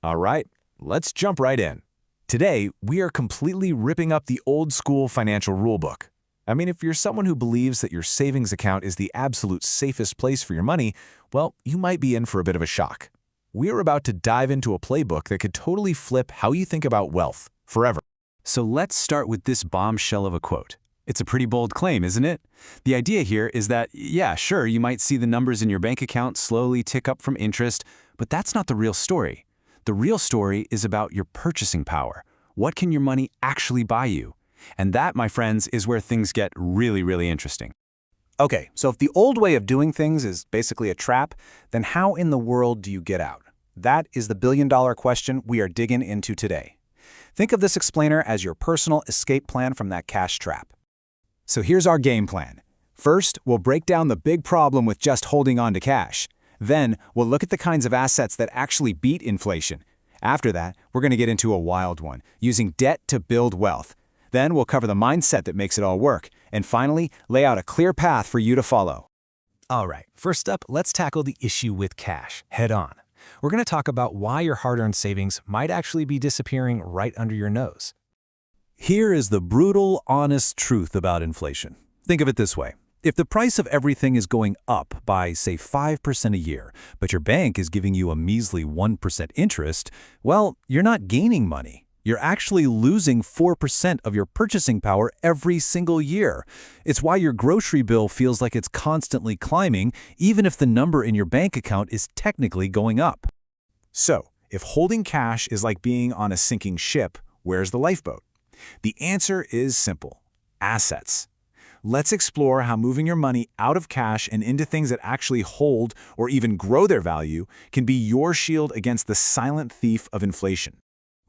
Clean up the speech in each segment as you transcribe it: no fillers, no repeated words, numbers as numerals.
All right, let's jump right in. Today, we are completely ripping up the old-school financial rulebook. I mean, if you're someone who believes that your savings account is the absolute safest place for your money, well, you might be in for a bit of a shock. We are about to dive into a playbook that could totally flip how you think about wealth forever. So let's start with this bombshell of a quote. It's a pretty bold claim, isn't it? The idea here is that, yeah, sure, you might see the numbers in your bank account slowly tick up from interest, but that's not the real story. The real story is about your purchasing power. What can your money actually buy you? And that, my friends, is where things get really, really interesting. Okay, so if the old way of doing things is basically a trap, then how in the world do you get out? That is the billion-dollar question we are digging into today. Think of this explainer as your personal escape plan from that cash trap. So here's our game plan. First, we'll break down the big problem with just holding on to cash. Then, we'll look at the kinds of assets that actually beat inflation. After that, we're going to get into a wild one, using debt to build wealth. Then we'll cover the mindset that makes it all work. And finally, lay out a clear path for you to follow. All right, first up, let's tackle the issue with cash head on. We're going to talk about why your hard-earned savings might actually be disappearing right under your nose. Here is the brutal, honest truth about inflation. Think of it this way. If the price of everything is going up by, say, 5% a year, but your bank is giving you a measly 1% interest, well, you're not gaining money. You're actually losing 4% of your purchasing power every single year. It's why your grocery bill feels like it's constantly climbing, even if the number in your bank account is technically going up. So, if holding cash is like being on a sinking ship, where's the lifeboat? The answer is simple: assets. Let's explore how moving your money out of cash and into things that actually hold or even grow their value can be your shield against the silent thief of inflation.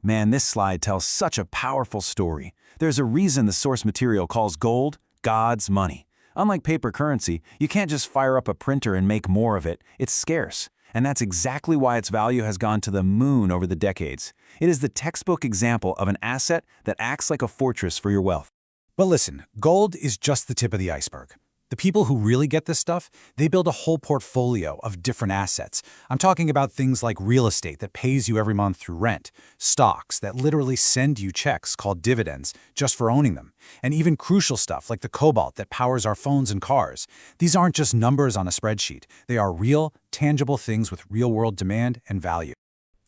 Man, this slide tells such a powerful story. There's a reason the source material calls gold God's money. Unlike paper currency, you can't just fire up a printer and make more of it. It's scarce. And that's exactly why its value has gone to the moon over the decades. It is the textbook example of an asset that acts like a fortress for your wealth. But listen, gold is just the tip of the iceberg. The people who really get this stuff, they build a whole portfolio of different assets. I'm talking about things like real estate that pays you every month through rent, stocks that literally send you checks called dividends just for owning them, and even crucial stuff like the cobalt that powers our phones and cars. These aren't just numbers on a spreadsheet. They are real, tangible things with real-world demand and value.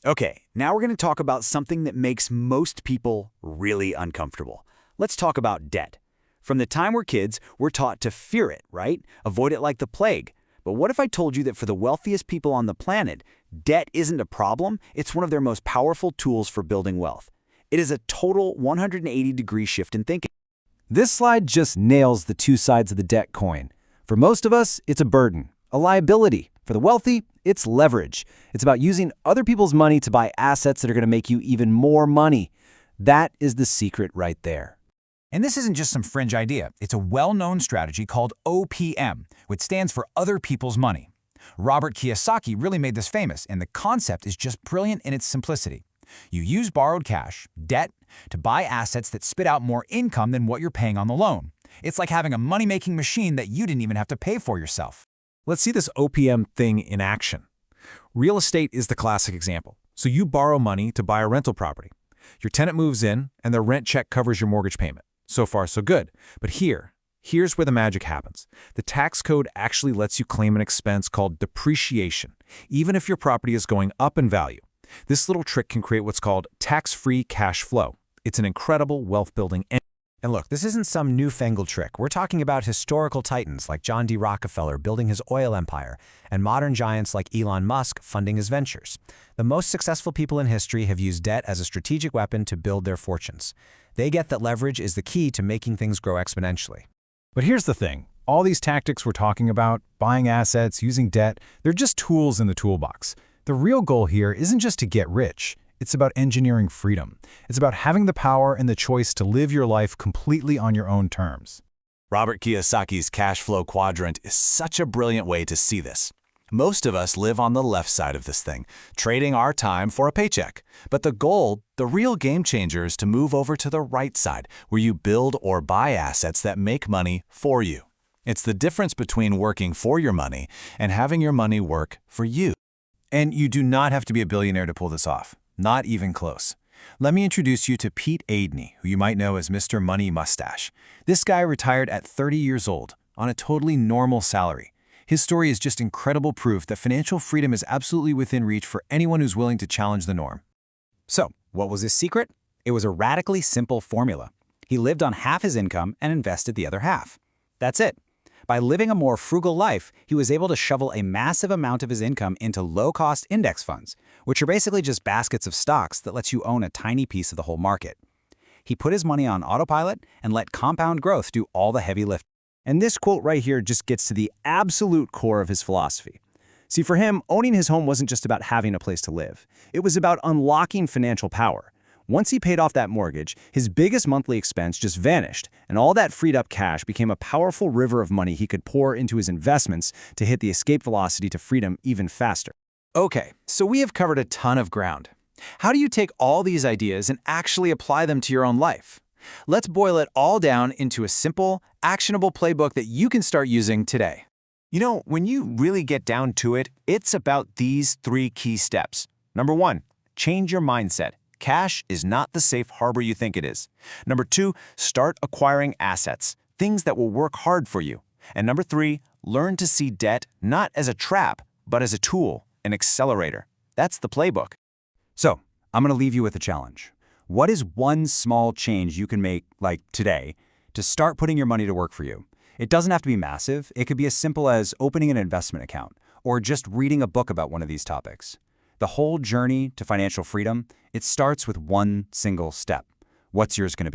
Okay, now we're going to talk about something that makes most people really uncomfortable. Let's talk about debt. From the time we're kids, we're taught to fear it, right? Avoid it like the plague. But what if I told you that for the wealthiest people on the planet, debt isn't a problem, it's one of their most powerful tools for building wealth. It is a total 180-degree shift in thinking. This slide just nails the two sides of the debt coin. For most of us, it's a burden, a liability. For the wealthy, it's leverage. It's about using other people's money to buy assets that are going to make you even more money. That is the secret right there. And this isn't just some fringe idea. It's a well-known strategy called OPM, which stands for other people's money. Robert Kiyosaki really made this famous, and the concept is just brilliant in its simplicity. You use borrowed cash, debt, to buy assets that spit out more income than what you're paying on the loan. It's like having a money-making machine that you didn't even have to pay for yourself. Let's see this OPM thing in action. Real estate is the classic example. So you borrow money to buy a rental property. Your tenant moves in, and the rent check covers your mortgage payment. So far, so good. But here's where the magic happens. The tax code actually lets you claim an expense called depreciation, even if your property is going up in value. This little trick can create what's called tax-free cash flow. It's an incredible wealth-building engine. And look, this isn't some newfangled trick. We're talking about historical titans like John D. Rockefeller building his oil empire, and modern giants like Elon Musk funding his ventures. The most successful people in history have used debt as a strategic weapon to build their fortunes. They get that leverage is the key to making things grow exponentially. But here's the thing. All these tactics we're talking about, buying assets, using debt, they're just tools in the toolbox. The real goal here isn't just to get rich. It's about engineering freedom. It's about having the power and the choice to live your life completely on your own terms. Robert Kiyosaki's cash flow quadrant is such a brilliant way to see this. Most of us live on the left side of this thing, trading our time for a paycheck. But the goal, the real game changer, is to move over to the right side, where you build or buy assets that make money for you. It's the difference between working for your money and having your money work for you. And you do not have to be a billionaire to pull this off. Not even close. Let me introduce you to Pete Aidney, who you might know as Mr. Money Mustache. This guy retired at 30 years old on a totally normal salary. His story is just incredible proof that financial freedom is absolutely within reach for anyone who's willing to challenge the norm. So, what was his secret? It was a radically simple formula. He lived on half his income and invested the other half. That's it. By living a more frugal life, he was able to shovel a massive amount of his income into low-cost index funds, which are basically just baskets of stocks that lets you own a tiny piece of the whole market. He put his money on autopilot and let compound growth do all the heavy lifting. And this quote right here just gets to the absolute core of his philosophy. See, for him, owning his home wasn't just about having a place to live. It was about unlocking financial power. Once he paid off that mortgage, his biggest monthly expense just vanished, and all that freed up cash became a powerful river of money he could pour into his investments to hit the escape velocity to freedom even faster. Okay, so we have covered a ton of ground. How do you take all these ideas and actually apply them to your own life? Let's boil it all down into a simple, actionable playbook that you can start using today. You know, when you really get down to it, it's about these 3 key steps. Number 1, change your mindset. Cash is not the safe harbor you think it is. Number 2, start acquiring assets, things that will work hard for you. And number 3, learn to see debt not as a trap, but as a tool, an accelerator. That's the playbook. So, I'm going to leave you with a challenge. What is one small change you can make, like today, to start putting your money to work for you? It doesn't have to be massive. It could be as simple as opening an investment account or just reading a book about one of these topics. The whole journey to financial freedom, it starts with one single step. What's yours going to be?